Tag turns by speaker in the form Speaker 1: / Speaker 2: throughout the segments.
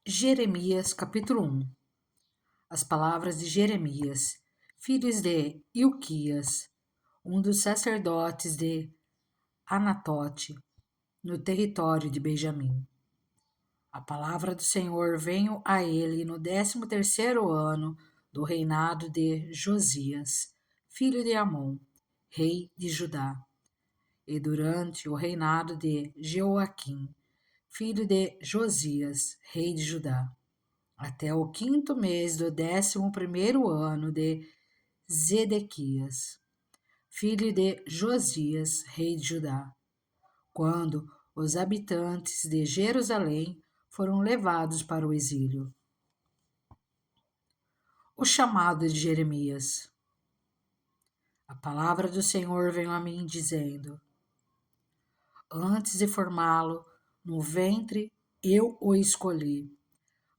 Speaker 1: Jeremias capítulo 1. As palavras de Jeremias, filhos de Ilquias, um dos sacerdotes de Anatote, no território de Benjamim. A palavra do Senhor veio a ele no 13º ano do reinado de Josias, filho de Amon, rei de Judá, e durante o reinado de Jeoaquim, filho de Josias, rei de Judá, até o 5º mês do 11º ano de Zedequias, filho de Josias, rei de Judá, quando os habitantes de Jerusalém foram levados para o exílio. O chamado de Jeremias. A palavra do Senhor veio a mim dizendo: Antes de formá-lo no ventre, eu o escolhi.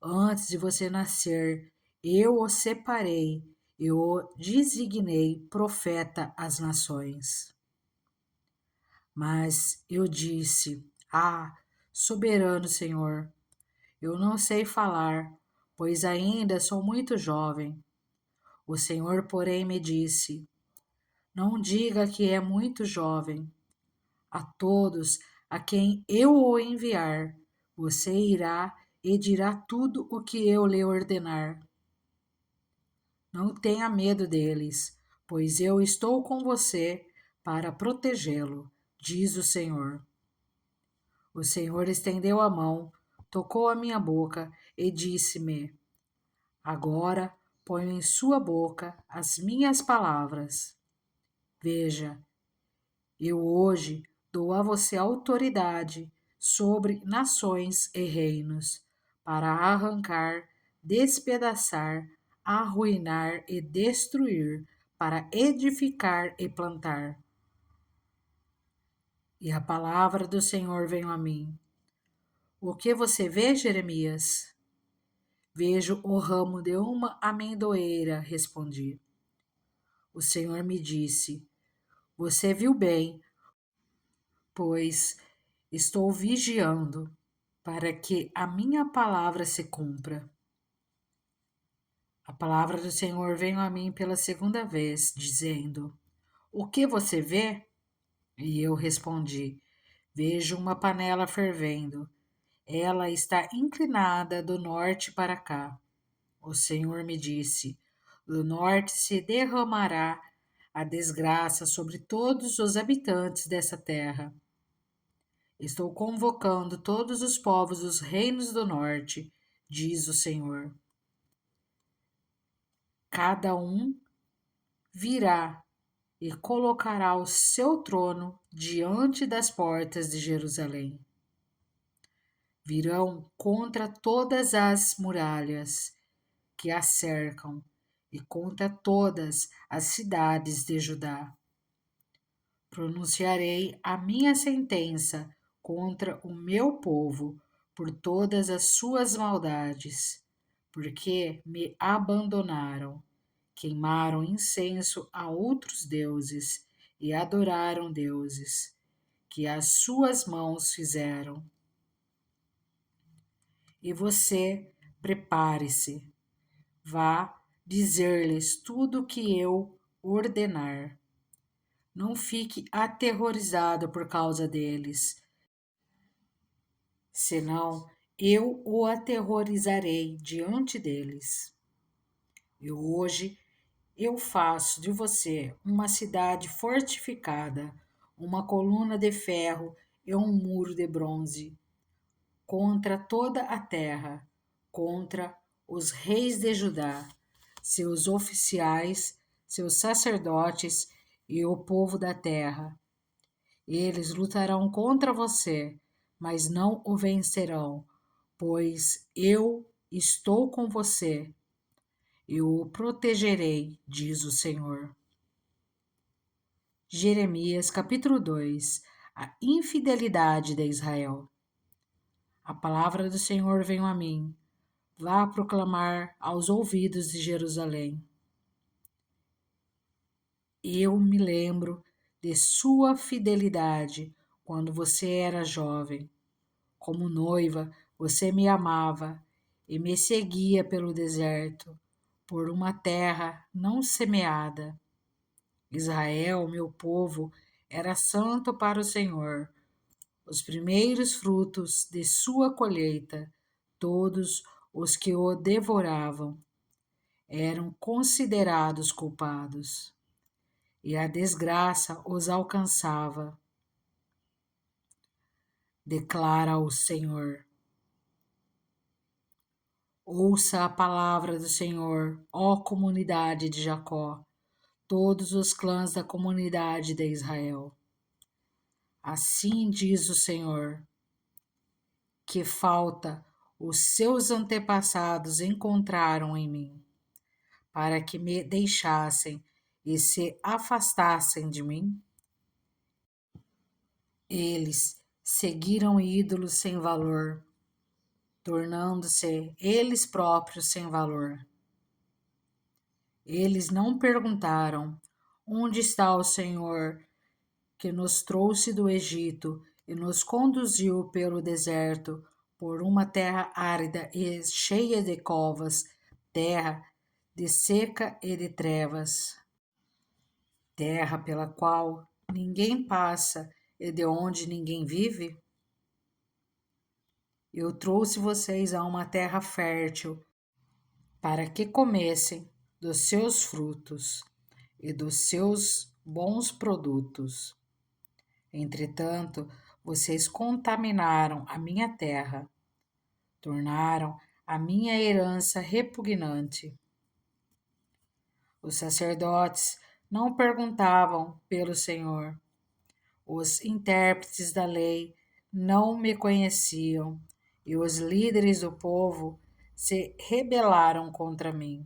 Speaker 1: Antes de você nascer, eu o separei, eu o designei profeta às nações. Mas eu disse: soberano Senhor, eu não sei falar, pois ainda sou muito jovem. O Senhor, porém, me disse: Não diga que é muito jovem. A todos a quem eu o enviar, você irá e dirá tudo o que eu lhe ordenar. Não tenha medo deles, pois eu estou com você para protegê-lo, diz o Senhor. O Senhor estendeu a mão, tocou a minha boca e disse-me: Agora ponho em sua boca as minhas palavras. Veja, eu hoje dou a você autoridade sobre nações e reinos, para arrancar, despedaçar, arruinar e destruir, para edificar e plantar. E a palavra do Senhor veio a mim. O que você vê, Jeremias? Vejo o ramo de uma amendoeira, respondi. O Senhor me disse: Você viu bem, pois estou vigiando para que a minha palavra se cumpra. A palavra do Senhor veio a mim pela segunda vez, dizendo: O que você vê? E eu respondi: Vejo uma panela fervendo. Ela está inclinada do norte para cá. O Senhor me disse: Do norte se derramará a desgraça sobre todos os habitantes dessa terra. Estou convocando todos os povos dos reinos do norte, diz o Senhor. Cada um virá e colocará o seu trono diante das portas de Jerusalém. Virão contra todas as muralhas que a cercam e contra todas as cidades de Judá. Pronunciarei a minha sentença contra o meu povo por todas as suas maldades, porque me abandonaram, queimaram incenso a outros deuses e adoraram deuses que as suas mãos fizeram. E você, prepare-se, vá dizer-lhes tudo o que eu ordenar. Não fique aterrorizado por causa deles, senão eu o aterrorizarei diante deles. E hoje eu faço de você uma cidade fortificada, uma coluna de ferro e um muro de bronze, contra toda a terra, contra os reis de Judá, seus oficiais, seus sacerdotes e o povo da terra. Eles lutarão contra você, mas não o vencerão, pois eu estou com você. Eu o protegerei, diz o Senhor. Jeremias capítulo 2. A infidelidade de Israel. A palavra do Senhor veio a mim. Vá proclamar aos ouvidos de Jerusalém. Eu me lembro de sua fidelidade quando você era jovem. Como noiva, você me amava e me seguia pelo deserto, por uma terra não semeada. Israel, meu povo, era santo para o Senhor. Os primeiros frutos de sua colheita, todos os que o devoravam, eram considerados culpados, e a desgraça os alcançava, declara o Senhor. Ouça a palavra do Senhor, ó comunidade de Jacó, todos os clãs da comunidade de Israel. Assim diz o Senhor: que falta os seus antepassados encontraram em mim, para que me deixassem e se afastassem de mim? Eles seguiram ídolos sem valor, tornando-se eles próprios sem valor. Eles não perguntaram: onde está o Senhor que nos trouxe do Egito e nos conduziu pelo deserto, por uma terra árida e cheia de covas, terra de seca e de trevas, terra pela qual ninguém passa e de onde ninguém vive? Eu trouxe vocês a uma terra fértil, para que comessem dos seus frutos e dos seus bons produtos. Entretanto, vocês contaminaram a minha terra, tornaram a minha herança repugnante. Os sacerdotes não perguntavam pelo Senhor, os intérpretes da lei não me conheciam, e os líderes do povo se rebelaram contra mim.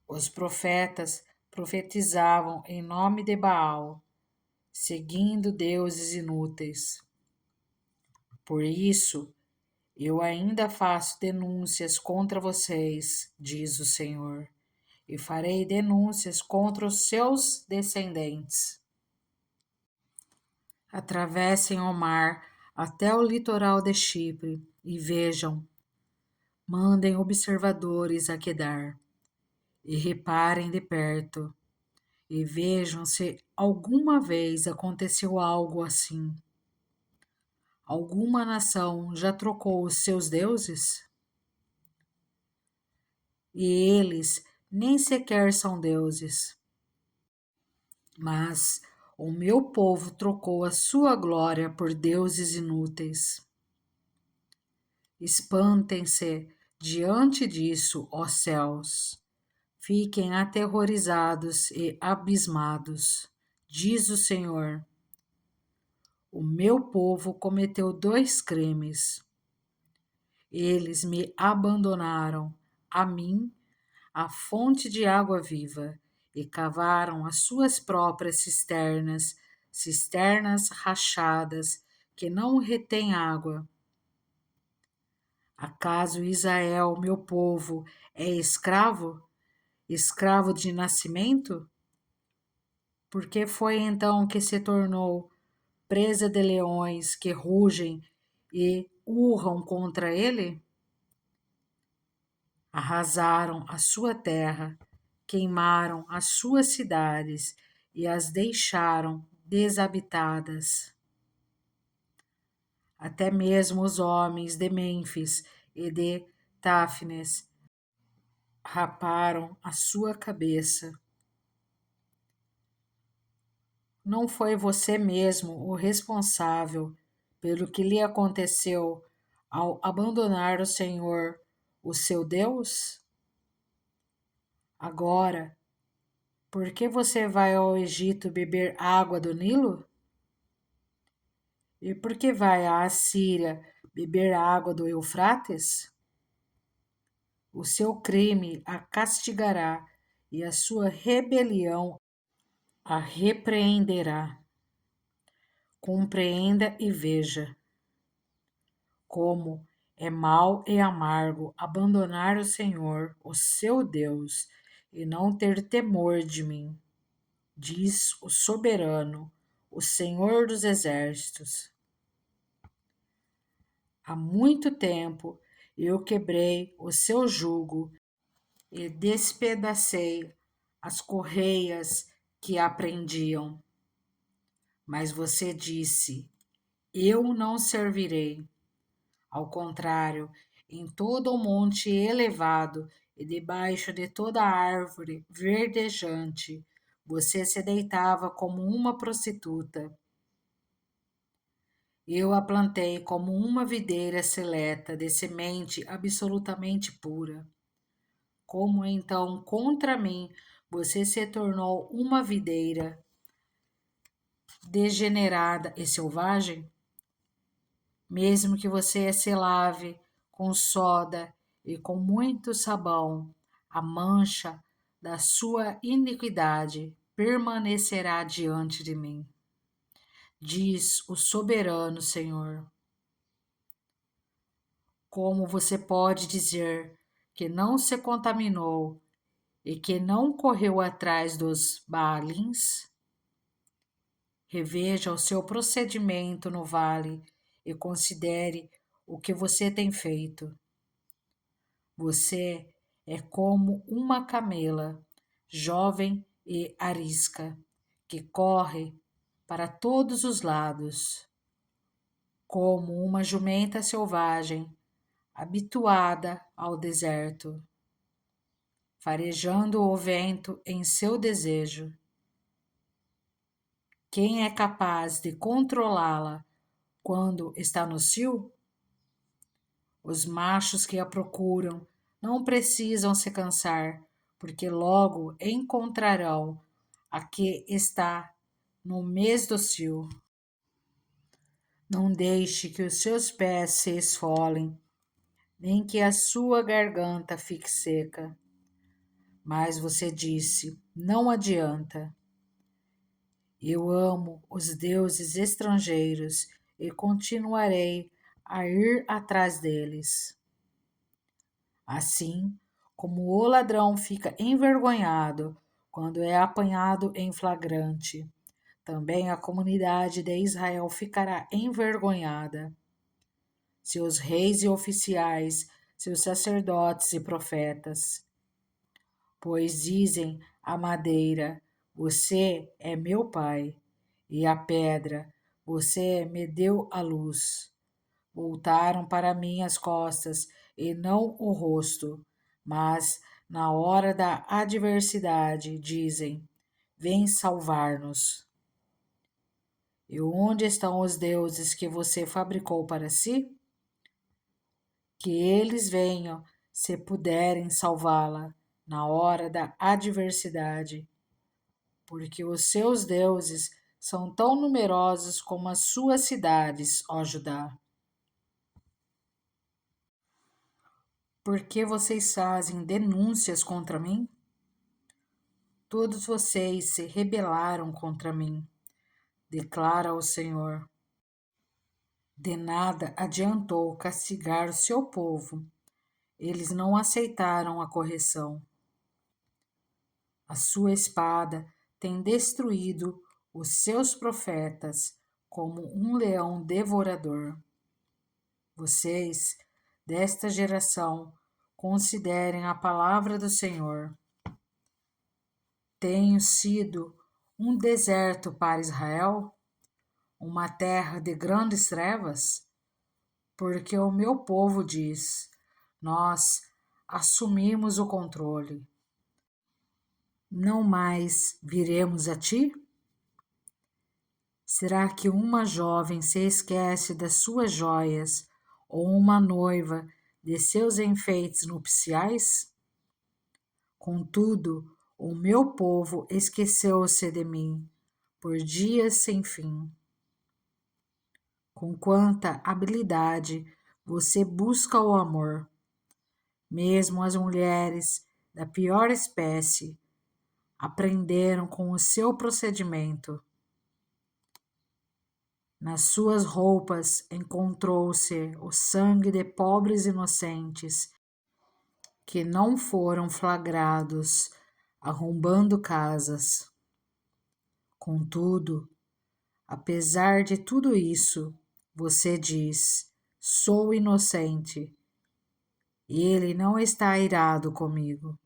Speaker 1: Os profetas profetizavam em nome de Baal, seguindo deuses inúteis. Por isso, eu ainda faço denúncias contra vocês, diz o Senhor, e farei denúncias contra os seus descendentes. Atravessem o mar até o litoral de Chipre e vejam. Mandem observadores a Quedar e reparem de perto e vejam se alguma vez aconteceu algo assim. Alguma nação já trocou os seus deuses? E eles nem sequer são deuses. Mas o meu povo trocou a sua glória por deuses inúteis. Espantem-se diante disso, ó céus. Fiquem aterrorizados e abismados, diz o Senhor. O meu povo cometeu 2 crimes. Eles me abandonaram, a mim, a fonte de água viva, e cavaram as suas próprias cisternas, cisternas rachadas, que não retêm água. Acaso Israel, meu povo, é escravo? Escravo de nascimento? Por que foi então que se tornou presa de leões que rugem e urram contra ele? Arrasaram a sua terra, queimaram as suas cidades e as deixaram desabitadas. Até mesmo os homens de Mênfis e de Táfnis raparam a sua cabeça. Não foi você mesmo o responsável pelo que lhe aconteceu ao abandonar o Senhor, o seu Deus? Agora, por que você vai ao Egito beber água do Nilo? E por que vai à Assíria beber água do Eufrates? O seu crime a castigará e a sua rebelião a repreenderá. Compreenda e veja como é mau e amargo abandonar o Senhor, o seu Deus, e não ter temor de mim, diz o soberano, o Senhor dos exércitos. Há muito tempo Eu quebrei o seu jugo e despedacei as correias que a prendiam. Mas você disse: eu não servirei. Ao contrário, em todo o monte elevado e debaixo de toda árvore verdejante, você se deitava como uma prostituta. Eu a plantei como uma videira seleta de semente absolutamente pura. Como então contra mim você se tornou uma videira degenerada e selvagem? Mesmo que você se lave com soda e com muito sabão, a mancha da sua iniquidade permanecerá diante de mim, diz o soberano Senhor. Como você pode dizer que não se contaminou e que não correu atrás dos Baalins? Reveja o seu procedimento no vale e considere o que você tem feito. Você é como uma camela, jovem e arisca, que corre para todos os lados, como uma jumenta selvagem, habituada ao deserto, farejando o vento em seu desejo. Quem é capaz de controlá-la quando está no cio? Os machos que a procuram não precisam se cansar, porque logo encontrarão a que está no mês do cio. Não deixe que os seus pés se esfolem, nem que a sua garganta fique seca. Mas você disse: não adianta. Eu amo os deuses estrangeiros e continuarei a ir atrás deles. Assim como o ladrão fica envergonhado quando é apanhado em flagrante, também a comunidade de Israel ficará envergonhada. Seus reis e oficiais, seus sacerdotes e profetas, pois dizem à madeira: você é meu pai, e à pedra: você me deu a luz. Voltaram para mim as costas e não o rosto, mas na hora da adversidade dizem: vem salvar-nos. E onde estão os deuses que você fabricou para si? Que eles venham, se puderem salvá-la na hora da adversidade, porque os seus deuses são tão numerosos como as suas cidades, ó Judá. Por que vocês fazem denúncias contra mim? Todos vocês se rebelaram contra mim, declara o Senhor. De nada adiantou castigar o seu povo. Eles não aceitaram a correção. A sua espada tem destruído os seus profetas como um leão devorador. Vocês, desta geração, considerem a palavra do Senhor. Tenho sido um deserto para Israel, uma terra de grandes trevas, porque o meu povo diz: nós assumimos o controle. Não mais viremos a ti? Será que uma jovem se esquece das suas joias ou uma noiva de seus enfeites nupciais? Contudo, o meu povo esqueceu-se de mim por dias sem fim. Com quanta habilidade você busca o amor. Mesmo as mulheres da pior espécie aprenderam com o seu procedimento. Nas suas roupas encontrou-se o sangue de pobres inocentes que não foram flagrados arrombando casas. Contudo, apesar de tudo isso, você diz: sou inocente Ele não está irado comigo,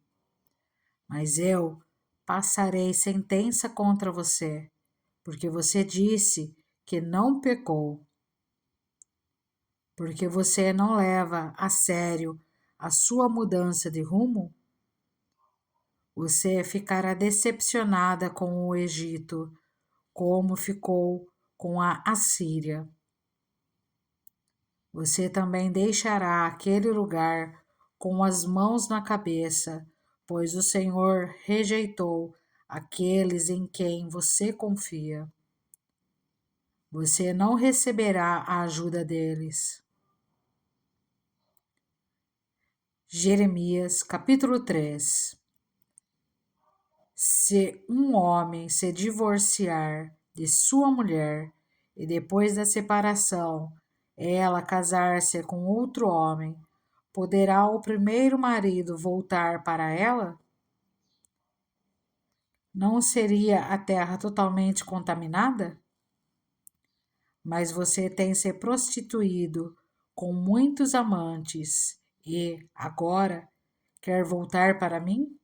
Speaker 1: mas eu passarei sentença contra você, porque você disse que não pecou, porque você não leva a sério a sua mudança de rumo. Você ficará decepcionada com o Egito, como ficou com a Assíria. Você também deixará aquele lugar com as mãos na cabeça, pois o Senhor rejeitou aqueles em quem você confia. Você não receberá a ajuda deles. Jeremias, capítulo 3. Se um homem se divorciar de sua mulher e depois da separação ela casar-se com outro homem, poderá o primeiro marido voltar para ela? Não seria a terra totalmente contaminada? Mas você tem se prostituído com muitos amantes e, agora, quer voltar para mim?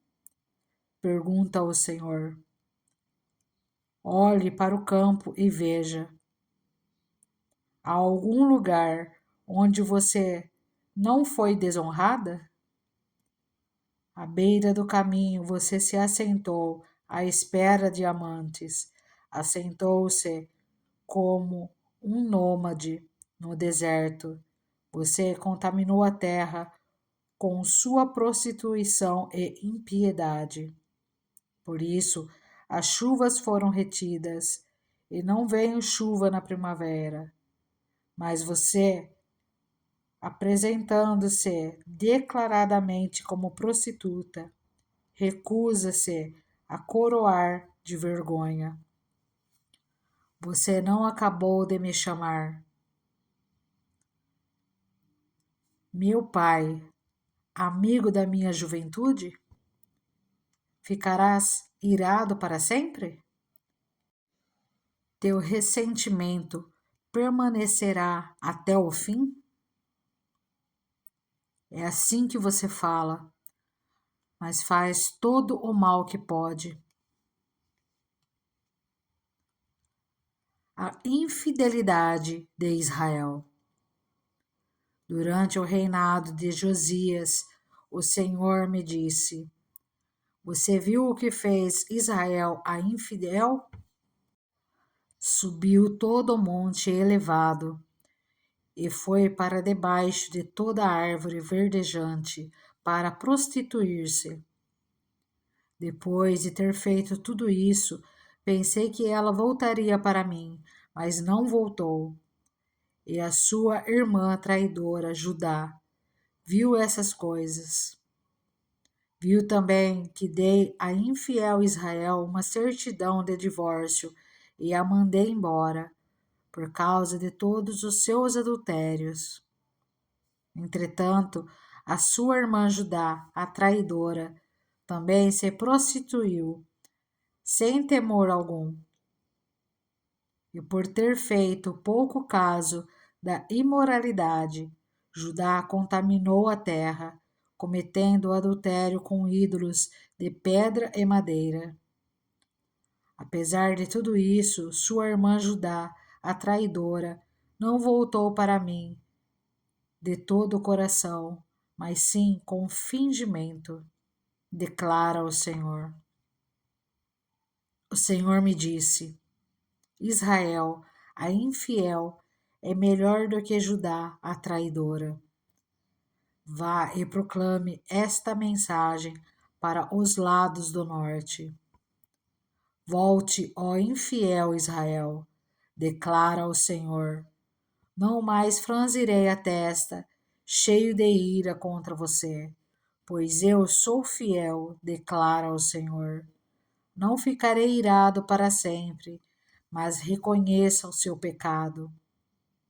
Speaker 1: Pergunta o Senhor. Olhe para o campo e veja. Há algum lugar onde você não foi desonrada? À beira do caminho você se assentou à espera de amantes. Assentou-se como um nômade no deserto. Você contaminou a terra com sua prostituição e impiedade. Por isso, as chuvas foram retidas e não veio chuva na primavera. Mas você, apresentando-se declaradamente como prostituta, recusa-se a coroar de vergonha. Você não acabou de me chamar. Meu pai, amigo da minha juventude? Ficarás irado para sempre? Teu ressentimento permanecerá até o fim? É assim que você fala, mas faz todo o mal que pode. A infidelidade de Israel. Durante o reinado de Josias, o Senhor me disse: Você viu o que fez Israel a infidel? Subiu todo o monte elevado e foi para debaixo de toda árvore verdejante para prostituir-se. Depois de ter feito tudo isso, pensei que ela voltaria para mim, mas não voltou. E a sua irmã traidora, Judá, viu essas coisas. Viu também que dei a infiel Israel uma certidão de divórcio e a mandei embora, por causa de todos os seus adultérios. Entretanto, a sua irmã Judá, a traidora, também se prostituiu, sem temor algum. E por ter feito pouco caso da imoralidade, Judá contaminou a terra, cometendo adultério com ídolos de pedra e madeira. Apesar de tudo isso, sua irmã Judá, a traidora, não voltou para mim de todo o coração, mas sim com fingimento, declara o Senhor. O Senhor me disse: Israel, a infiel, é melhor do que Judá, a traidora. Vá e proclame esta mensagem para os lados do norte. Volte, ó infiel Israel, declara o Senhor. Não mais franzirei a testa, cheio de ira contra você, pois eu sou fiel, declara o Senhor. Não ficarei irado para sempre, mas reconheça o seu pecado.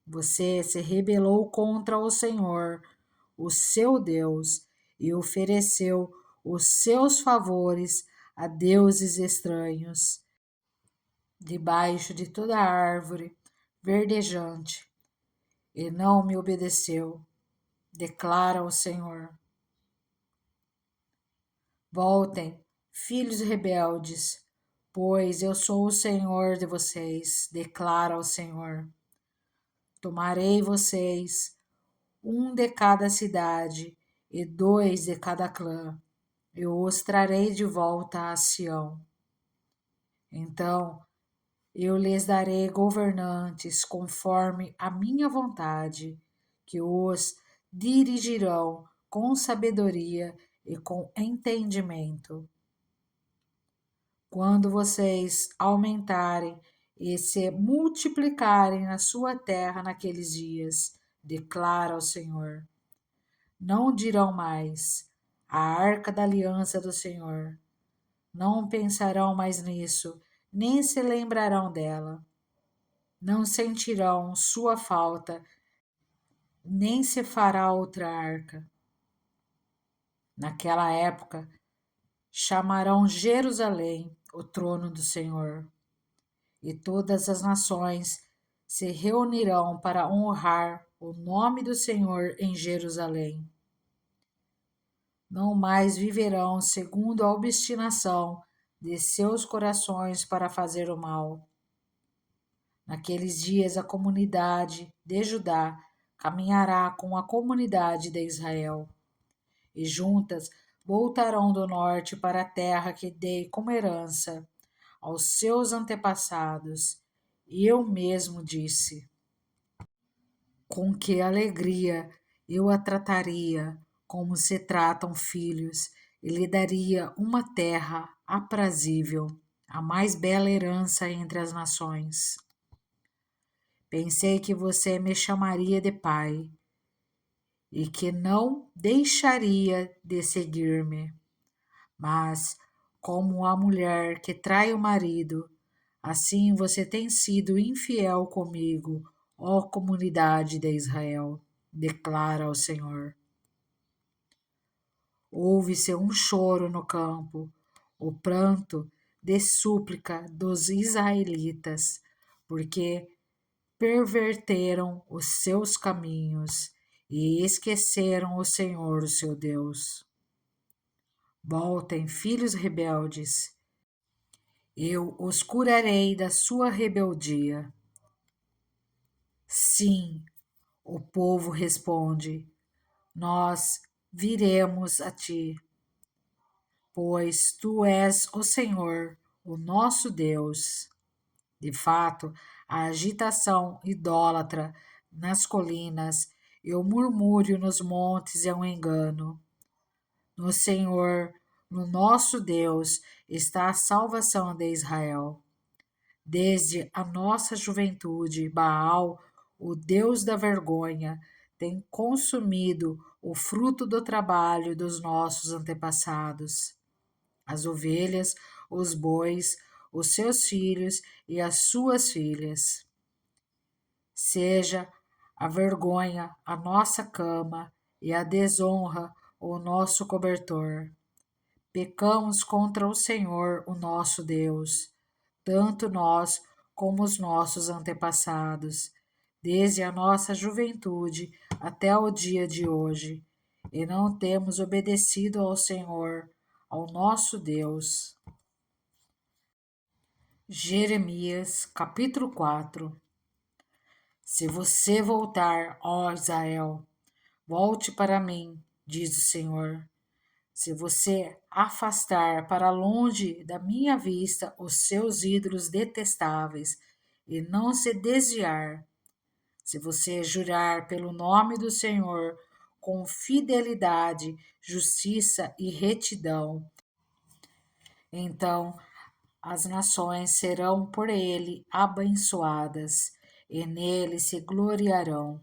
Speaker 1: Você se rebelou contra o Senhor, o seu Deus, e ofereceu os seus favores a deuses estranhos, debaixo de toda árvore verdejante, e não me obedeceu, declara o Senhor. Voltem, filhos rebeldes, pois eu sou o Senhor de vocês, declara o Senhor. Tomarei vocês, um de cada cidade e dois de cada clã. Eu os trarei de volta a Sião. Então eu lhes darei governantes conforme a minha vontade, que os dirigirão com sabedoria e com entendimento. Quando vocês aumentarem e se multiplicarem na sua terra naqueles dias, declara o Senhor, não dirão mais: a arca da aliança do Senhor. Não pensarão mais nisso, nem se lembrarão dela. Não sentirão sua falta, nem se fará outra arca. Naquela época, chamarão Jerusalém o trono do Senhor, e todas as nações se reunirão para honrar o nome do Senhor em Jerusalém. Não mais viverão segundo a obstinação de seus corações para fazer o mal. Naqueles dias a comunidade de Judá caminhará com a comunidade de Israel, e juntas voltarão do norte para a terra que dei como herança aos seus antepassados. E eu mesmo disse: com que alegria eu a trataria como se tratam filhos, e lhe daria uma terra aprazível, a mais bela herança entre as nações. Pensei que você me chamaria de pai e que não deixaria de seguir-me. Mas, como a mulher que trai o marido, assim você tem sido infiel comigo, ó comunidade de Israel, declara o Senhor. Ouve-se um choro no campo, o pranto de súplica dos israelitas, porque perverteram os seus caminhos e esqueceram o Senhor, o seu Deus. Voltem, filhos rebeldes, eu os curarei da sua rebeldia. Sim, o povo responde, nós viremos a ti, pois tu és o Senhor, o nosso Deus. De fato, a agitação idólatra nas colinas e o murmúrio nos montes é um engano. No Senhor, no nosso Deus, está a salvação de Israel. Desde a nossa juventude, Baal, o Deus da vergonha, tem consumido o fruto do trabalho dos nossos antepassados. As ovelhas, os bois, os seus filhos e as suas filhas. Seja a vergonha a nossa cama e a desonra o nosso cobertor. Pecamos contra o Senhor, o nosso Deus, tanto nós como os nossos antepassados, desde a nossa juventude até o dia de hoje, e não temos obedecido ao Senhor, ao nosso Deus. Jeremias, capítulo 4. Se você voltar, ó Israel, volte para mim, diz o Senhor. Se você afastar para longe da minha vista os seus ídolos detestáveis e não se desviar, se você jurar pelo nome do Senhor com fidelidade, justiça e retidão, então as nações serão por ele abençoadas e nele se gloriarão.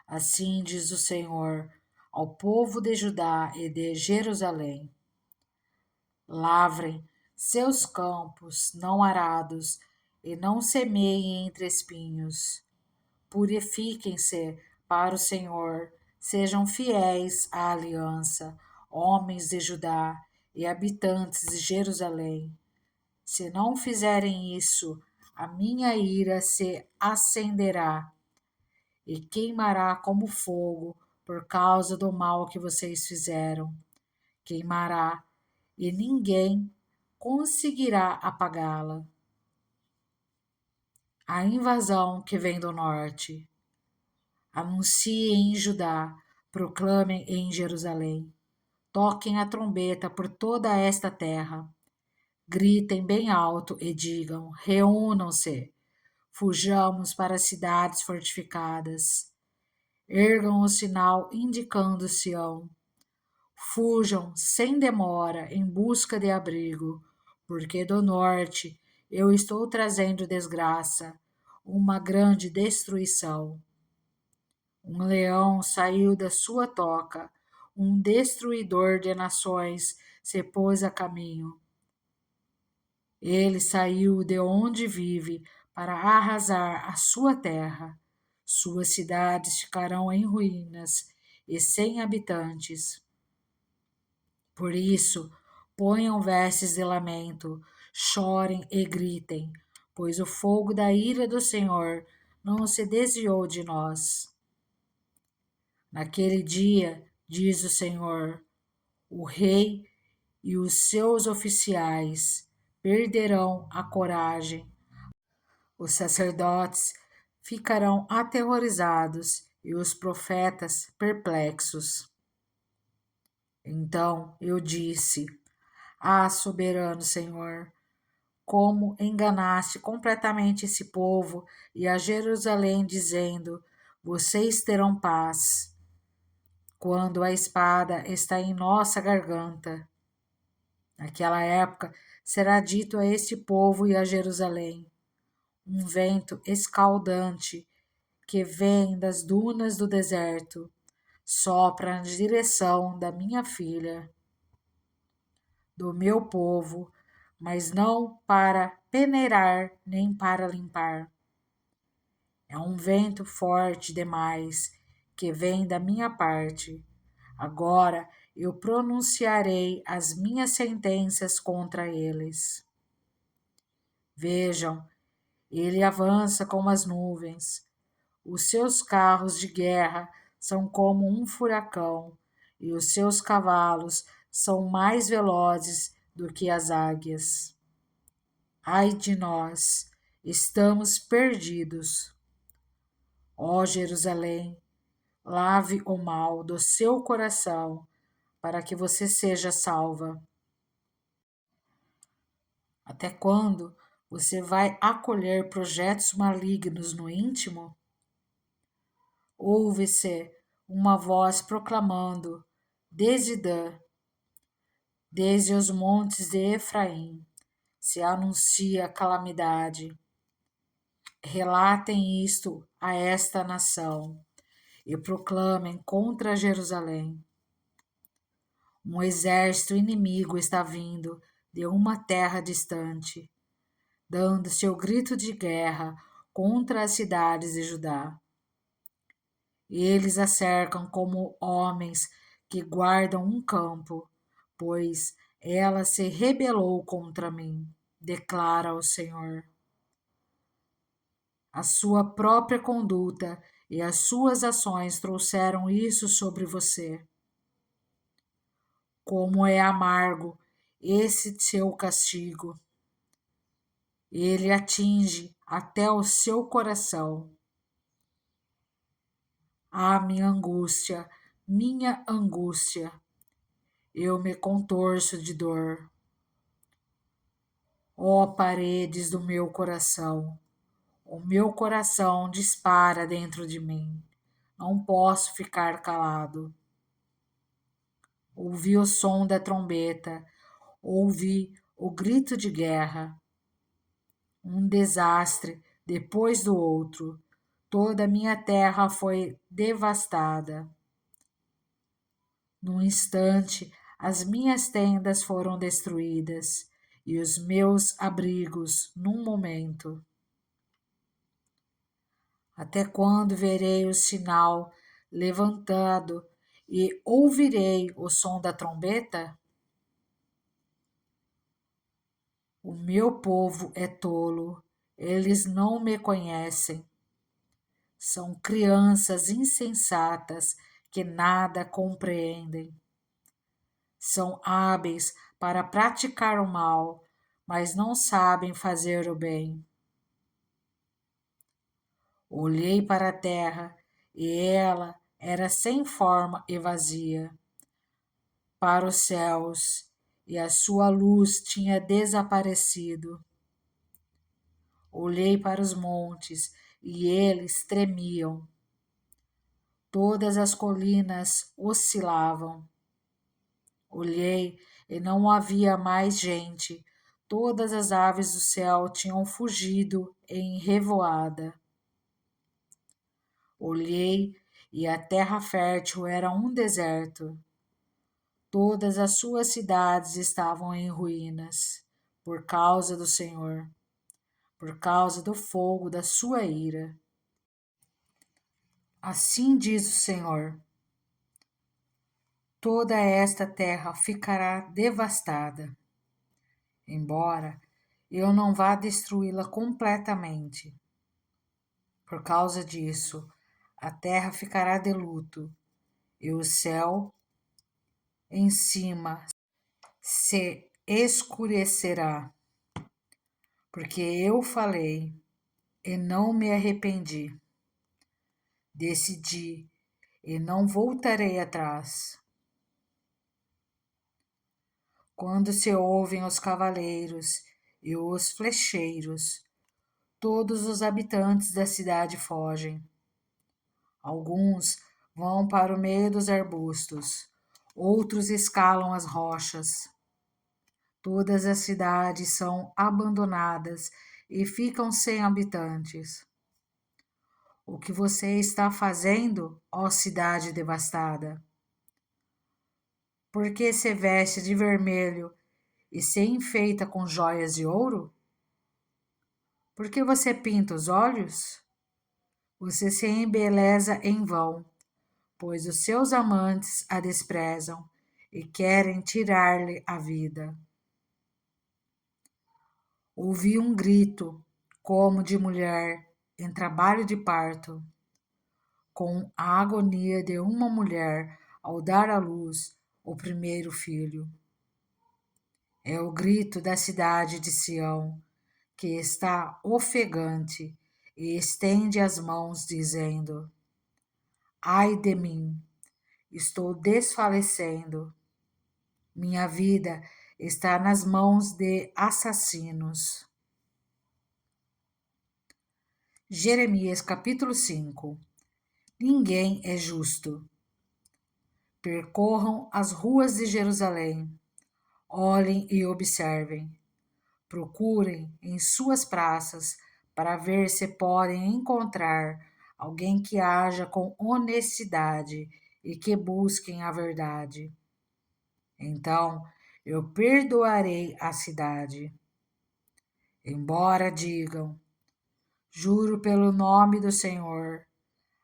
Speaker 1: Assim diz o Senhor ao povo de Judá e de Jerusalém: lavrem seus campos não arados e não semeiem entre espinhos. Purifiquem-se para o Senhor, sejam fiéis à aliança, homens de Judá e habitantes de Jerusalém. Se não fizerem isso, a minha ira se acenderá e queimará como fogo por causa do mal que vocês fizeram. queimará e ninguém conseguirá apagá-la. A invasão que vem do norte. Anunciem em Judá, proclamem em Jerusalém. Toquem a trombeta por toda esta terra. Gritem bem alto e digam: reúnam-se, fujamos para as cidades fortificadas. Ergam o sinal indicando Sião. Fujam sem demora em busca de abrigo, porque do norte eu estou trazendo desgraça, uma grande destruição. Um leão saiu da sua toca, um destruidor de nações se pôs a caminho. Ele saiu de onde vive para arrasar a sua terra. Suas cidades ficarão em ruínas e sem habitantes. Por isso, ponham vestes de lamento, chorem e gritem, pois o fogo da ira do Senhor não se desviou de nós. Naquele dia, diz o Senhor, o rei e os seus oficiais perderão a coragem. Os sacerdotes ficarão aterrorizados e os profetas perplexos. Então eu disse: ah, soberano Senhor, como enganaste completamente esse povo e a Jerusalém, dizendo: vocês terão paz, quando a espada está em nossa garganta. Naquela época será dito a este povo e a Jerusalém: um vento escaldante que vem das dunas do deserto sopra na direção da minha filha, do meu povo, mas não para peneirar nem para limpar. É um vento forte demais que vem da minha parte. Agora eu pronunciarei as minhas sentenças contra eles. Vejam, ele avança como as nuvens. Os seus carros de guerra são como um furacão, e os seus cavalos são mais velozes do que as águias. Ai de nós, estamos perdidos. Ó Jerusalém, lave o mal do seu coração, para que você seja salva. Até quando você vai acolher projetos malignos no íntimo? Ouve-se uma voz proclamando, desde Dan, desde os montes de Efraim, se anuncia calamidade. Relatem isto a esta nação e proclamem contra Jerusalém. Um exército inimigo está vindo de uma terra distante, dando seu grito de guerra contra as cidades de Judá. Eles a cercam como homens que guardam um campo, pois ela se rebelou contra mim, declara o Senhor. A sua própria conduta e as suas ações trouxeram isso sobre você. Como é amargo esse seu castigo. Ele atinge até o seu coração. Ah, minha angústia, eu me contorço de dor. Ó paredes do meu coração, o meu coração dispara dentro de mim. Não posso ficar calado. Ouvi o som da trombeta, ouvi o grito de guerra. Um desastre depois do outro. Toda a minha terra foi devastada. Num instante, as minhas tendas foram destruídas e os meus abrigos num momento. Até quando verei o sinal levantado e ouvirei o som da trombeta? O meu povo é tolo, eles não me conhecem. São crianças insensatas que nada compreendem. São hábeis para praticar o mal, mas não sabem fazer o bem. Olhei para a terra e ela era sem forma e vazia. Para os céus e a sua luz tinha desaparecido. Olhei para os montes e eles tremiam. Todas as colinas oscilavam. Olhei e não havia mais gente. Todas as aves do céu tinham fugido em revoada. Olhei e a terra fértil era um deserto. Todas as suas cidades estavam em ruínas, por causa do Senhor, por causa do fogo da sua ira. Assim diz o Senhor: toda esta terra ficará devastada, embora eu não vá destruí-la completamente. Por causa disso, a terra ficará de luto, e o céu em cima se escurecerá, porque eu falei e não me arrependi. Decidi e não voltarei atrás. Quando se ouvem os cavaleiros e os flecheiros, todos os habitantes da cidade fogem. Alguns vão para o meio dos arbustos, outros escalam as rochas. Todas as cidades são abandonadas e ficam sem habitantes. O que você está fazendo, ó cidade devastada? Por que se veste de vermelho e se enfeita com joias de ouro? Por que você pinta os olhos? Você se embeleza em vão, pois os seus amantes a desprezam e querem tirar-lhe a vida. Ouvi um grito, como de mulher em trabalho de parto, com a agonia de uma mulher ao dar à luz o primeiro filho. É o grito da cidade de Sião, que está ofegante e estende as mãos, dizendo: ai de mim, estou desfalecendo. Minha vida está nas mãos de assassinos. Jeremias capítulo 5. Ninguém é justo. Percorram as ruas de Jerusalém, olhem e observem. Procurem em suas praças para ver se podem encontrar alguém que haja com honestidade e que busquem a verdade. Então eu perdoarei a cidade. Embora digam, juro pelo nome do Senhor,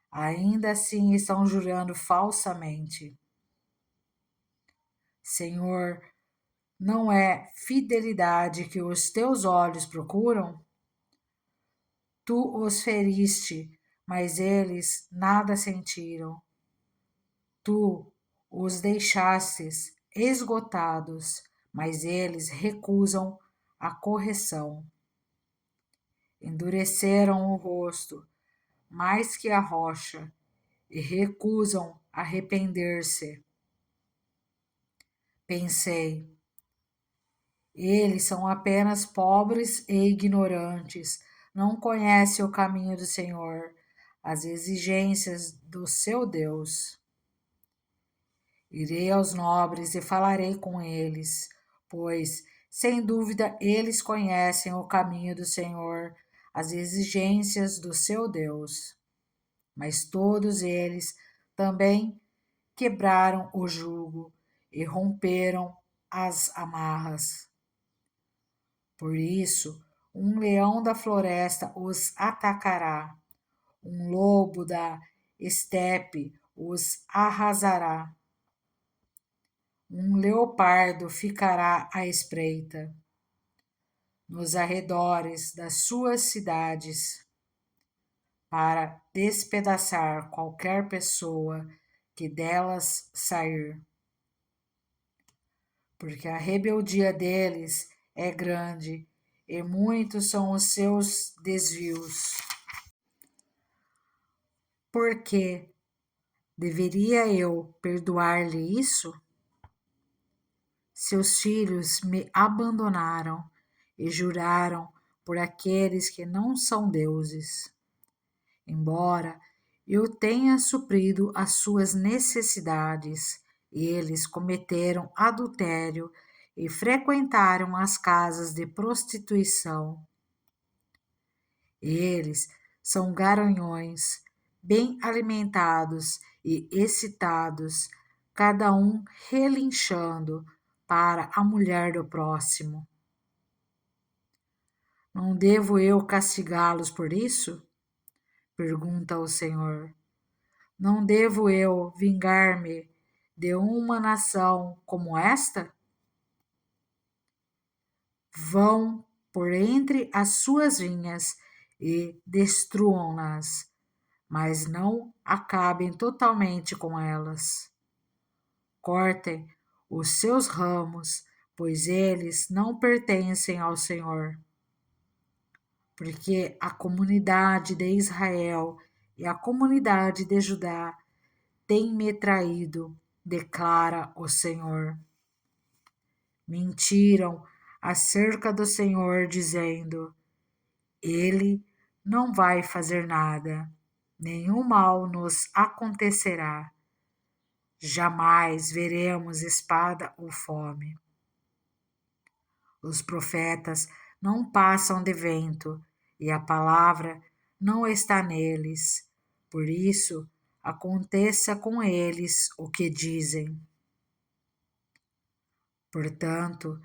Speaker 1: ainda assim estão jurando falsamente. Senhor, não é fidelidade que os teus olhos procuram? Tu os feriste, mas eles nada sentiram. Tu os deixastes esgotados, mas eles recusam a correção. Endureceram o rosto mais que a rocha e recusam arrepender-se. Pensei, eles são apenas pobres e ignorantes, não conhecem o caminho do Senhor, as exigências do seu Deus. Irei aos nobres e falarei com eles, pois, sem dúvida, eles conhecem o caminho do Senhor, as exigências do seu Deus. Mas todos eles também quebraram o jugo e romperam as amarras. Por isso, um leão da floresta os atacará, um lobo da estepe os arrasará, um leopardo ficará à espreita nos arredores das suas cidades para despedaçar qualquer pessoa que delas sair. porque a rebeldia deles é grande e muitos são os seus desvios. Por que deveria eu perdoar-lhe isso? Seus filhos me abandonaram e juraram por aqueles que não são deuses. Embora eu tenha suprido as suas necessidades, eles cometeram adultério e frequentaram as casas de prostituição. Eles são garanhões, bem alimentados e excitados, cada um relinchando para a mulher do próximo. Não devo eu castigá-los por isso? Pergunta o Senhor. Não devo eu vingar-me de uma nação como esta? Vão por entre as suas vinhas e destruam-nas, mas não acabem totalmente com elas. Cortem os seus ramos, pois eles não pertencem ao Senhor. Porque a comunidade de Israel e a comunidade de Judá têm me traído, declara o Senhor. Mentiram acerca do Senhor, dizendo: Ele não vai fazer nada, nenhum mal nos acontecerá. Jamais veremos espada ou fome. Os profetas não passam de vento, e a palavra não está neles. Por isso, aconteça com eles o que dizem. Portanto,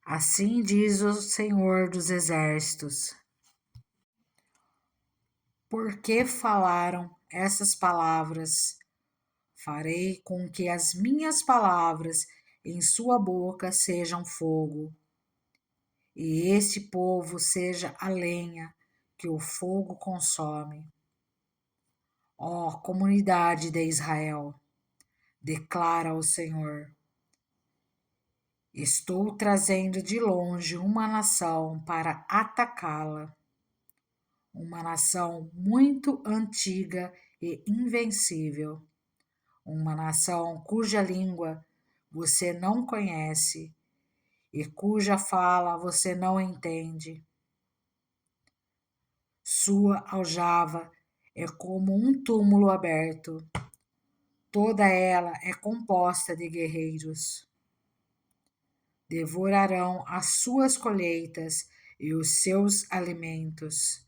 Speaker 1: assim diz o Senhor dos Exércitos: por que falaram essas palavras? Farei com que as minhas palavras em sua boca sejam fogo, e este povo seja a lenha que o fogo consome. Ó comunidade de Israel, declara o Senhor: estou trazendo de longe uma nação para atacá-la, uma nação muito antiga e invencível, uma nação cuja língua você não conhece e cuja fala você não entende. Sua aljava é como um túmulo aberto, toda ela é composta de guerreiros. Devorarão as suas colheitas e os seus alimentos.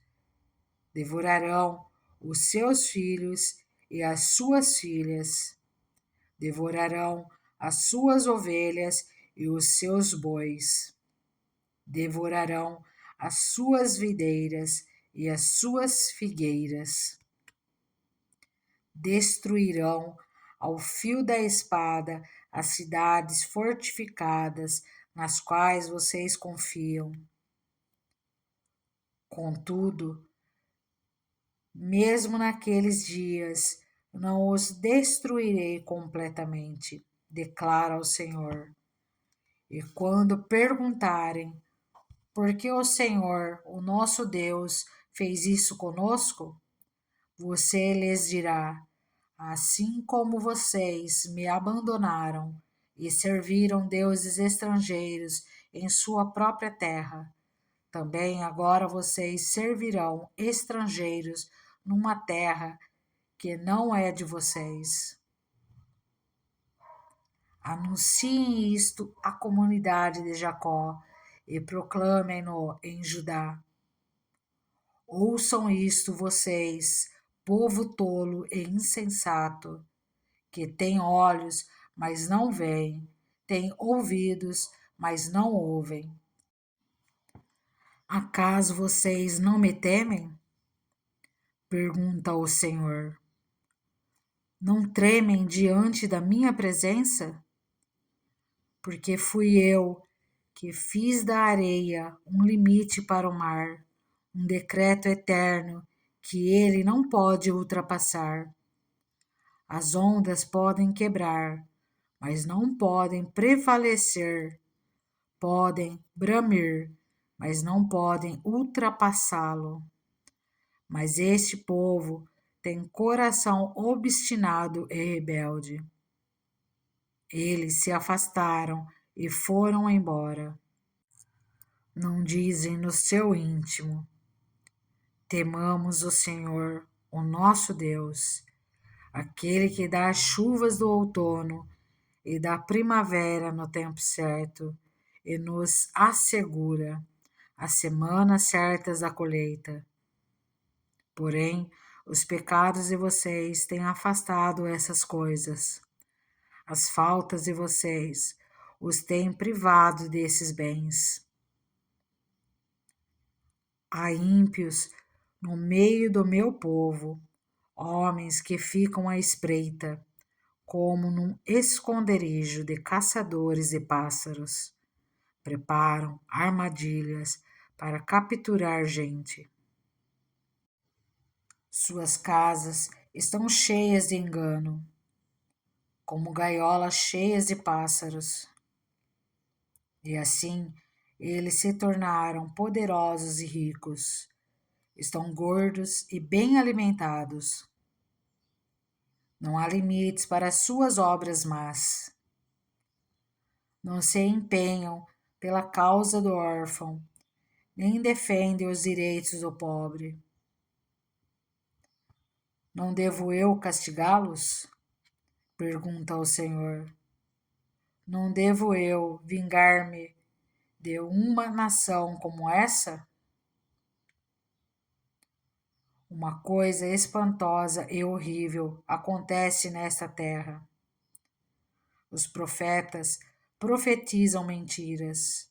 Speaker 1: Devorarão os seus filhos e as suas filhas. Devorarão as suas ovelhas e os seus bois. Devorarão as suas videiras e as suas figueiras. Destruirão ao fio da espada as cidades fortificadas nas quais vocês confiam. Contudo, mesmo naqueles dias, não os destruirei completamente, declara o Senhor. E quando perguntarem por que o Senhor, o nosso Deus, fez isso conosco, você lhes dirá: assim como vocês me abandonaram e serviram deuses estrangeiros em sua própria terra, também agora vocês servirão estrangeiros numa terra que não é de vocês. Anunciem isto à comunidade de Jacó e proclamem-no em Judá. Ouçam isto vocês, povo tolo e insensato, que tem olhos, mas não veem, tem ouvidos, mas não ouvem. Acaso vocês não me temem? Pergunta o Senhor. Não tremem diante da minha presença? Porque fui eu que fiz da areia um limite para o mar, um decreto eterno que ele não pode ultrapassar. As ondas podem quebrar, mas não podem prevalecer podem bramir, mas não podem ultrapassá-lo. Mas este povo tem coração obstinado e rebelde. Eles se afastaram e foram embora. Não dizem no seu íntimo: temamos o Senhor, o nosso Deus, aquele que dá as chuvas do outono e da primavera no tempo certo, e nos assegura as semanas certas da colheita. Porém, os pecados de vocês têm afastado essas coisas. As faltas de vocês os têm privado desses bens. Há ímpios no meio do meu povo, homens que ficam à espreita, como num esconderijo de caçadores de pássaros. Preparam armadilhas para capturar gente. Suas casas estão cheias de engano, como gaiolas cheias de pássaros. E assim eles se tornaram poderosos e ricos. Estão gordos e bem alimentados. Não há limites para as suas obras más. Não se empenham pela causa do órfão, nem defendem os direitos do pobre. Não devo eu castigá-los? Pergunta o Senhor. Não devo eu vingar-me de uma nação como essa? Uma coisa espantosa e horrível acontece nesta terra. Os profetas profetizam mentiras.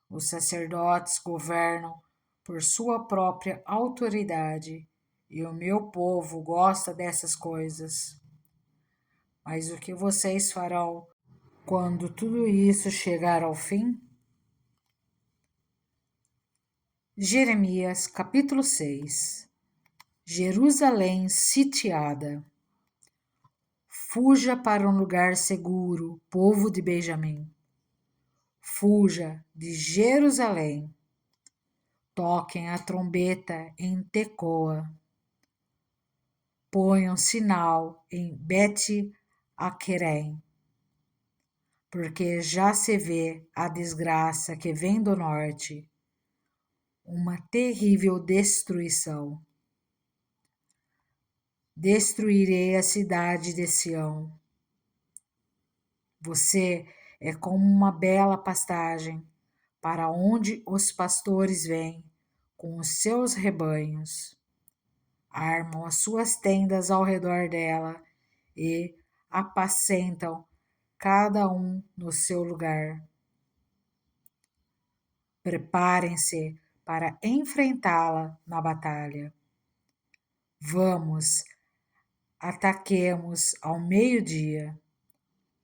Speaker 1: Os sacerdotes governam por sua própria autoridade, e o meu povo gosta dessas coisas. Mas o que vocês farão quando tudo isso chegar ao fim? Jeremias capítulo 6. Jerusalém sitiada. Fuja para um lugar seguro, povo de Benjamim. Fuja de Jerusalém. Toquem a trombeta em Tecoa. Ponham sinal em Bet-Aquerem, porque já se vê a desgraça que vem do norte, uma terrível destruição. Destruirei a cidade de Sião. Você é como uma bela pastagem, para onde os pastores vêm com os seus rebanhos. Armam as suas tendas ao redor dela e apacentam cada um no seu lugar. Preparem-se para enfrentá-la na batalha. Vamos, ataquemos ao meio-dia.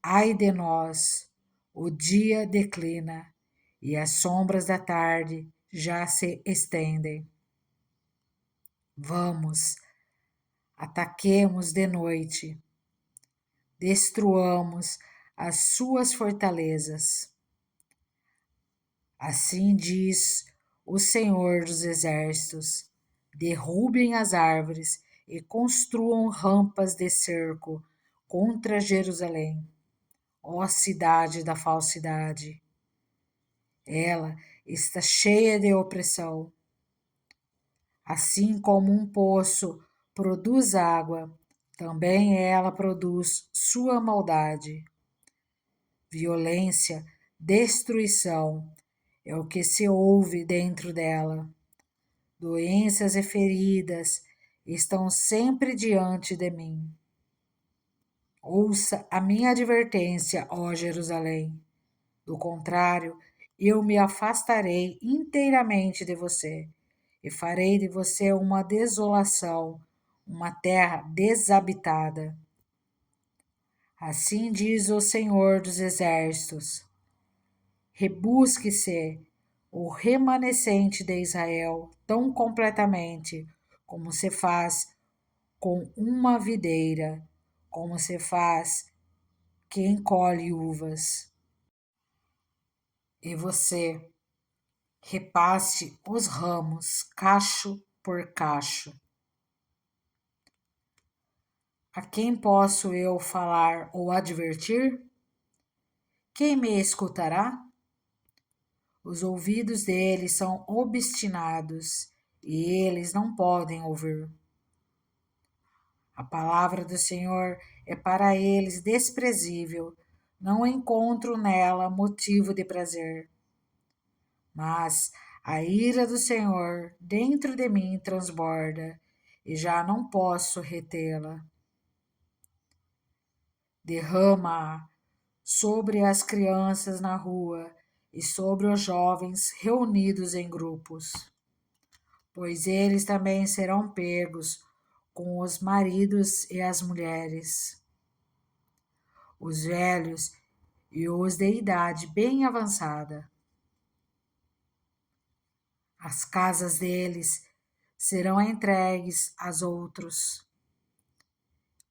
Speaker 1: Ai de nós, o dia declina e as sombras da tarde já se estendem. Vamos, ataquemos de noite, destruamos as suas fortalezas. Assim diz o Senhor dos Exércitos: derrubem as árvores e construam rampas de cerco contra Jerusalém, ó cidade da falsidade. Ela está cheia de opressão. Assim como um poço produz água, também ela produz sua maldade. Violência, destruição é o que se ouve dentro dela. Doenças e feridas estão sempre diante de mim. Ouça a minha advertência, ó Jerusalém. Do contrário, eu me afastarei inteiramente de você e farei de você uma desolação, uma terra desabitada. Assim diz o Senhor dos Exércitos: rebusque-se o remanescente de Israel tão completamente como se faz com uma videira, como se faz quem colhe uvas. e você repasse os ramos, cacho por cacho. A quem posso eu falar ou advertir? Quem me escutará? Os ouvidos deles são obstinados e eles não podem ouvir. A palavra do Senhor é para eles desprezível, não encontro nela motivo de prazer. Mas a ira do Senhor dentro de mim transborda e já não posso retê-la. Derrama-a sobre as crianças na rua e sobre os jovens reunidos em grupos, pois eles também serão pegos com os maridos e as mulheres, os velhos e os de idade bem avançada. As casas deles serão entregues aos outros,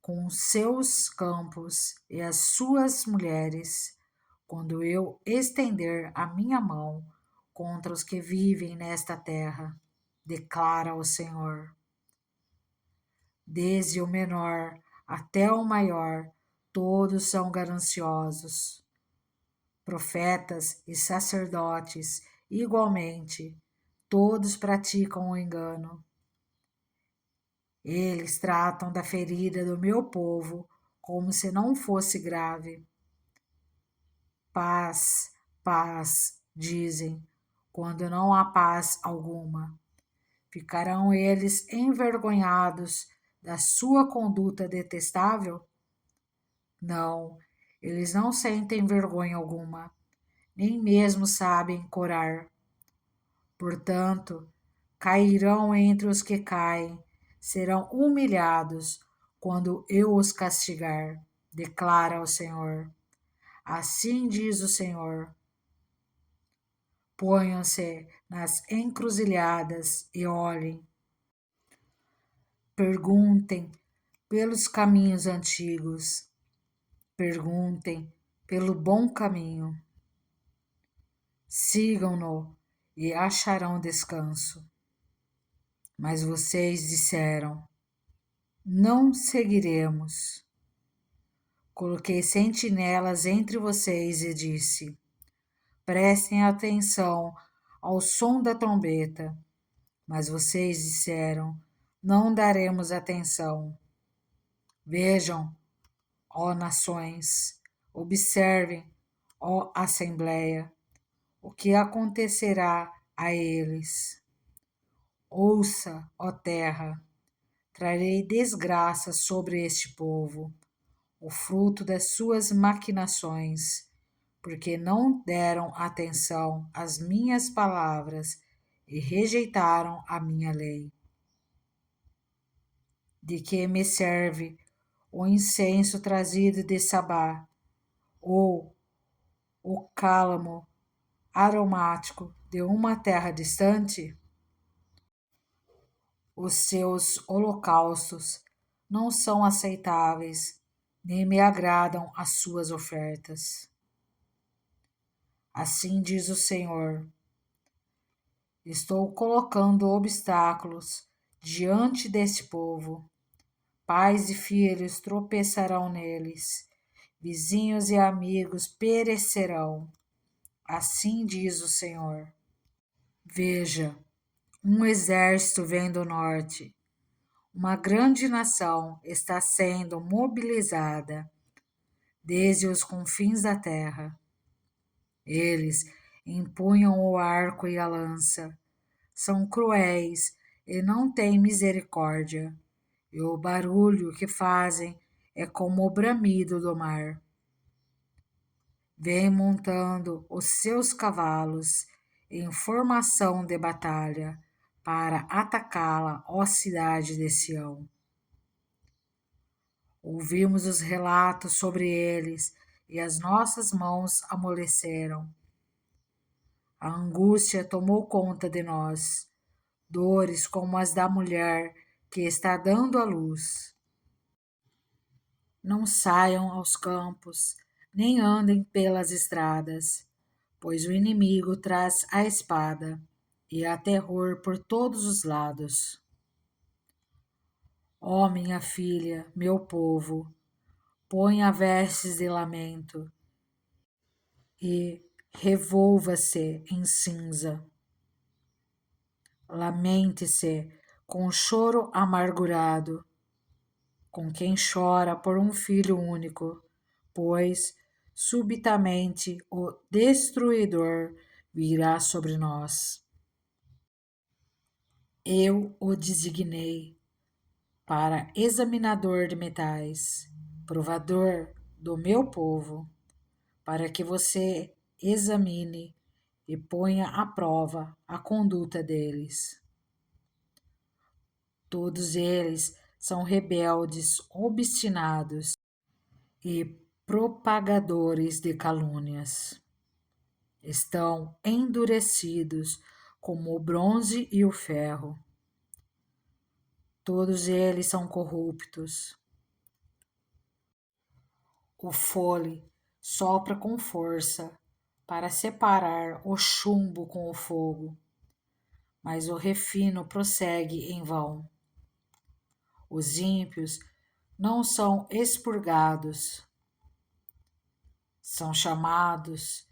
Speaker 1: com os seus campos e as suas mulheres, quando eu estender a minha mão contra os que vivem nesta terra, declara o Senhor. Desde o menor até o maior, todos são gananciosos. Profetas e sacerdotes, igualmente, todos praticam o engano. Eles tratam da ferida do meu povo como se não fosse grave. Paz, paz, dizem, quando não há paz alguma. Ficarão eles envergonhados da sua conduta detestável? Não, eles não sentem vergonha alguma, nem mesmo sabem corar. Portanto, cairão entre os que caem, serão humilhados quando eu os castigar, declara o Senhor. Assim diz o Senhor. Ponham-se nas encruzilhadas e olhem. Perguntem pelos caminhos antigos. Perguntem pelo bom caminho. Sigam-no e acharão descanso. Mas vocês disseram: não seguiremos. Coloquei sentinelas entre vocês e disse: prestem atenção ao som da trombeta. Mas vocês disseram: não daremos atenção. Vejam, ó nações, observem, ó Assembleia, o que acontecerá a eles. Ouça, ó terra, trarei desgraça sobre este povo, o fruto das suas maquinações, porque não deram atenção às minhas palavras e rejeitaram a minha lei. De que me serve o incenso trazido de Sabá, ou o cálamo aromático de uma terra distante? Os seus holocaustos não são aceitáveis, nem me agradam as suas ofertas. Assim diz o Senhor: estou colocando obstáculos diante deste povo. Pais e filhos tropeçarão neles, vizinhos e amigos perecerão. Assim diz o Senhor. Veja, um exército vem do norte. Uma grande nação está sendo mobilizada desde os confins da terra. Eles empunham o arco e a lança, são cruéis e não têm misericórdia, e o barulho que fazem é como o bramido do mar. Vêm montando os seus cavalos em formação de batalha para atacá-la, ó cidade de Sião. Ouvimos os relatos sobre eles e as nossas mãos amoleceram. A angústia tomou conta de nós, dores como as da mulher que está dando à luz. Não saiam aos campos, nem andem pelas estradas, pois o inimigo traz a espada e há terror por todos os lados. Ó minha filha, meu povo, ponha vestes de lamento e revolva-se em cinza. Lamente-se com choro amargurado, com quem chora por um filho único, pois subitamente o destruidor virá sobre nós. Eu o designei para examinador de metais, provador do meu povo, para que você examine e ponha à prova a conduta deles. Todos eles são rebeldes, obstinados e propagadores de calúnias. Estão endurecidos como o bronze e o ferro. Todos eles são corruptos. O fole sopra com força para separar o chumbo com o fogo, mas o refino prossegue em vão. Os ímpios não são expurgados, são chamados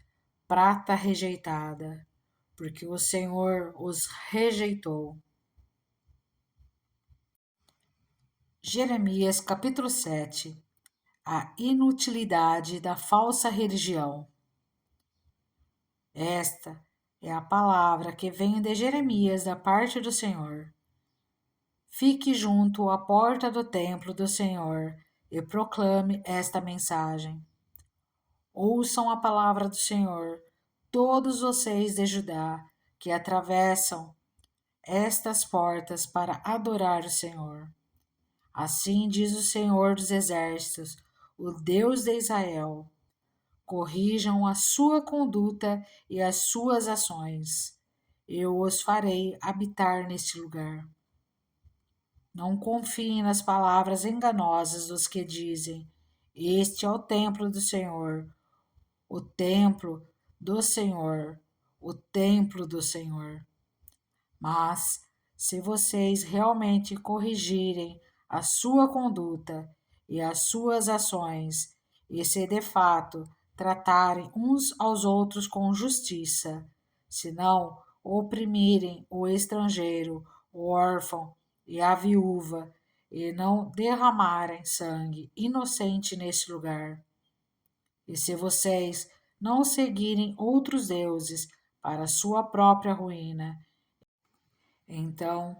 Speaker 1: prata rejeitada, porque o Senhor os rejeitou. Jeremias capítulo 7. A inutilidade da falsa religião. Esta é a palavra que vem de Jeremias da parte do Senhor. Fique junto à porta do templo do Senhor e proclame esta mensagem. Ouçam a palavra do Senhor, todos vocês de Judá que atravessam estas portas para adorar o Senhor. Assim diz o Senhor dos Exércitos, o Deus de Israel: corrijam a sua conduta e as suas ações. Eu os farei habitar neste lugar. Não confiem nas palavras enganosas dos que dizem: este é o templo do Senhor, o templo do Senhor, o templo do Senhor. Mas, se vocês realmente corrigirem a sua conduta e as suas ações, e se de fato tratarem uns aos outros com justiça, se não oprimirem o estrangeiro, o órfão e a viúva, e não derramarem sangue inocente neste lugar, e se vocês não seguirem outros deuses para sua própria ruína, então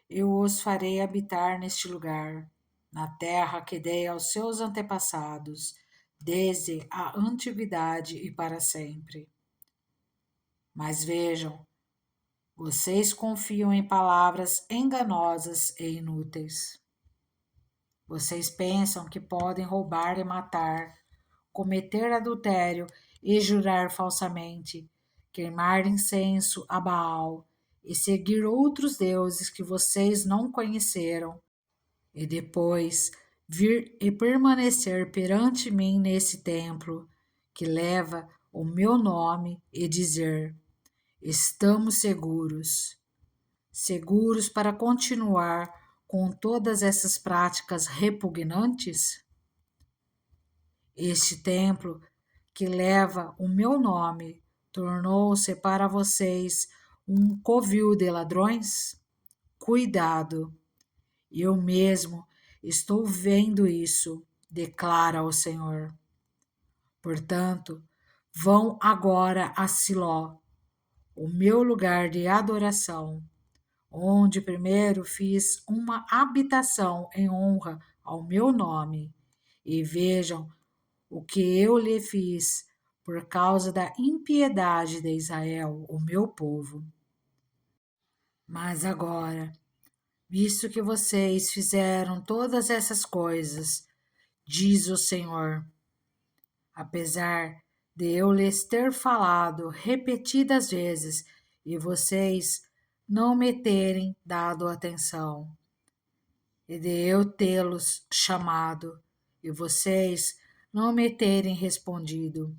Speaker 1: eu os farei habitar neste lugar, na terra que dei aos seus antepassados, desde a antiguidade e para sempre. Mas vejam, vocês confiam em palavras enganosas e inúteis. Vocês pensam que podem roubar e matar, cometer adultério e jurar falsamente, queimar incenso a Baal e seguir outros deuses que vocês não conheceram, e depois vir e permanecer perante mim nesse templo que leva o meu nome e dizer: estamos seguros, seguros para continuar com todas essas práticas repugnantes? Este templo que leva o meu nome tornou-se para vocês um covil de ladrões? Cuidado, eu mesmo estou vendo isso, declara o Senhor. Portanto, vão agora a Siló, o meu lugar de adoração, onde primeiro fiz uma habitação em honra ao meu nome, e vejam o que eu lhe fiz por causa da impiedade de Israel, o meu povo. Mas agora, visto que vocês fizeram todas essas coisas, diz o Senhor, apesar de eu lhes ter falado repetidas vezes e vocês não me terem dado atenção, e de eu tê-los chamado e vocês não me terem respondido,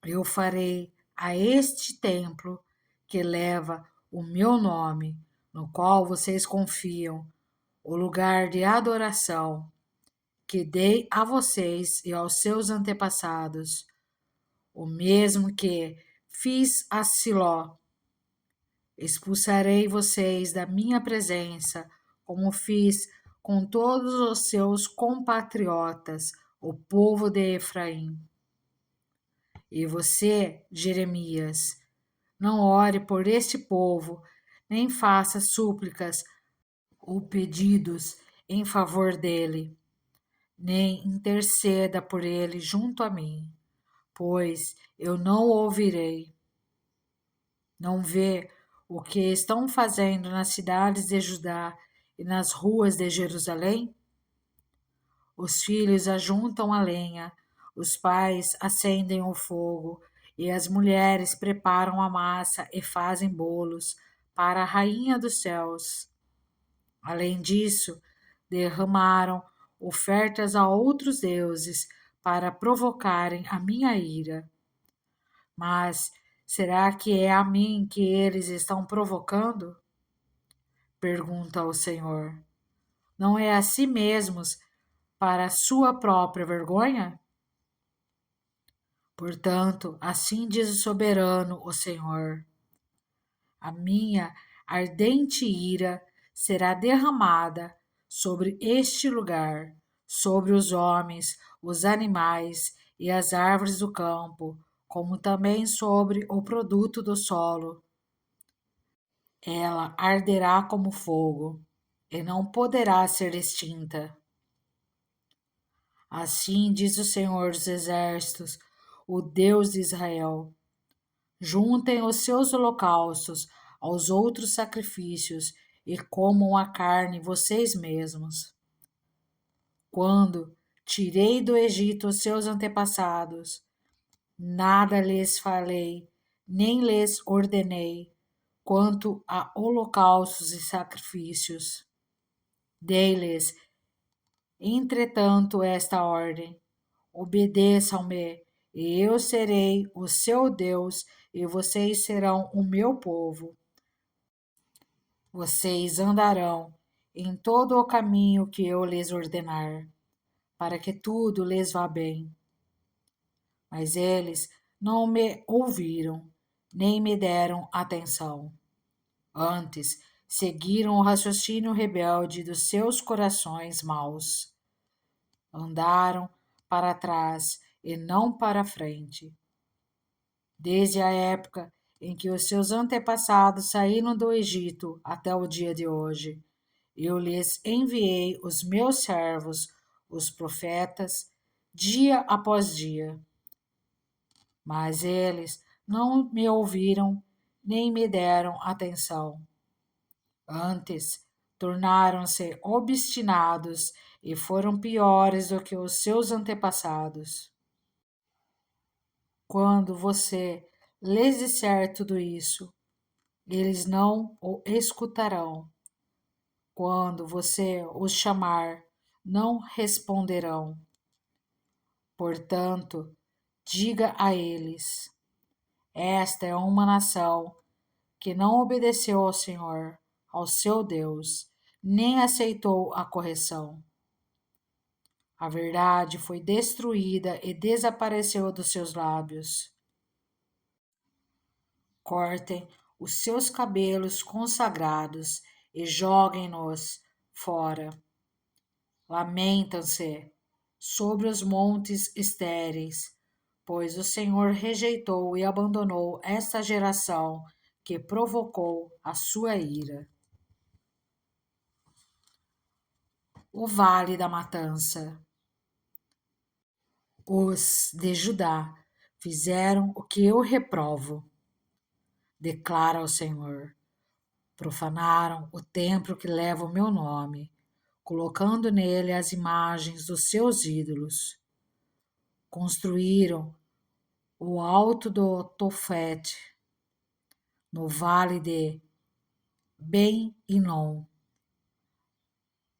Speaker 1: eu farei a este templo que leva o meu nome, no qual vocês confiam, o lugar de adoração que dei a vocês e aos seus antepassados, o mesmo que fiz a Siló. Expulsarei vocês da minha presença, como fiz com todos os seus compatriotas, o povo de Efraim. E você, Jeremias, não ore por este povo, nem faça súplicas ou pedidos em favor dele, nem interceda por ele junto a mim, pois eu não ouvirei. Não vê o que estão fazendo nas cidades de Judá e nas ruas de Jerusalém? Os filhos ajuntam a lenha, os pais acendem o fogo, e as mulheres preparam a massa e fazem bolos para a rainha dos céus. Além disso, derramaram ofertas a outros deuses para provocarem a minha ira. Mas será que é a mim que eles estão provocando? Pergunta o Senhor. Não é a si mesmos para a sua própria vergonha? Portanto, assim diz o soberano, o Senhor: a minha ardente ira será derramada sobre este lugar, sobre os homens, os animais e as árvores do campo, como também sobre o produto do solo. Ela arderá como fogo e não poderá ser extinta. Assim diz o Senhor dos Exércitos, o Deus de Israel: juntem os seus holocaustos aos outros sacrifícios e comam a carne vocês mesmos. Quando tirei do Egito os seus antepassados, nada lhes falei, nem lhes ordenei, quanto a holocaustos e sacrifícios. Dei-lhes, entretanto, esta ordem: obedeçam-me, e eu serei o seu Deus, e vocês serão o meu povo. Vocês andarão em todo o caminho que eu lhes ordenar, para que tudo lhes vá bem. Mas eles não me ouviram, nem me deram atenção. Antes, seguiram o raciocínio rebelde dos seus corações maus. Andaram para trás e não para frente. Desde a época em que os seus antepassados saíram do Egito até o dia de hoje, eu lhes enviei os meus servos, os profetas, dia após dia. Mas eles não me ouviram, nem me deram atenção. Antes, tornaram-se obstinados e foram piores do que os seus antepassados. Quando você lhes disser tudo isso, eles não o escutarão. Quando você os chamar, não responderão. Portanto, diga a eles: esta é uma nação que não obedeceu ao Senhor, ao seu Deus, nem aceitou a correção. A verdade foi destruída e desapareceu dos seus lábios. Cortem os seus cabelos consagrados e joguem-nos fora. Lamentam-se sobre os montes estéreis, pois o Senhor rejeitou e abandonou esta geração que provocou a sua ira. O Vale da Matança. Os de Judá fizeram o que eu reprovo, declara o Senhor. Profanaram o templo que leva o meu nome, colocando nele as imagens dos seus ídolos. Construíram o alto do Tofete, no vale de Ben-Hinom,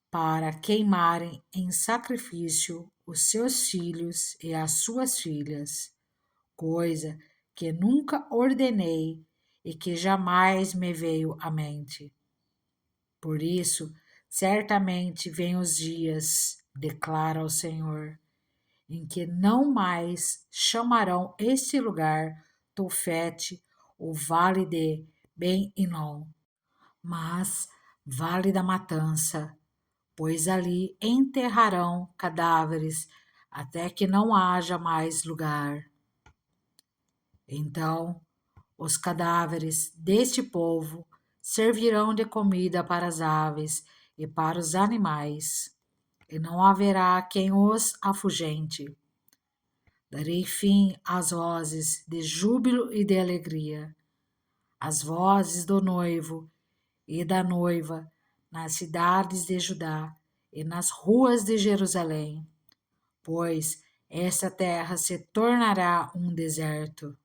Speaker 1: para queimarem em sacrifício os seus filhos e as suas filhas, coisa que nunca ordenei e que jamais me veio à mente. Por isso, certamente vêm os dias, declara o Senhor, em que não mais chamarão este lugar Tofete, o vale de Ben-Hinom, mas vale da matança, pois ali enterrarão cadáveres até que não haja mais lugar. Então, os cadáveres deste povo servirão de comida para as aves e para os animais, e não haverá quem os afugente. Darei fim às vozes de júbilo e de alegria, às vozes do noivo e da noiva nas cidades de Judá e nas ruas de Jerusalém, pois esta terra se tornará um deserto.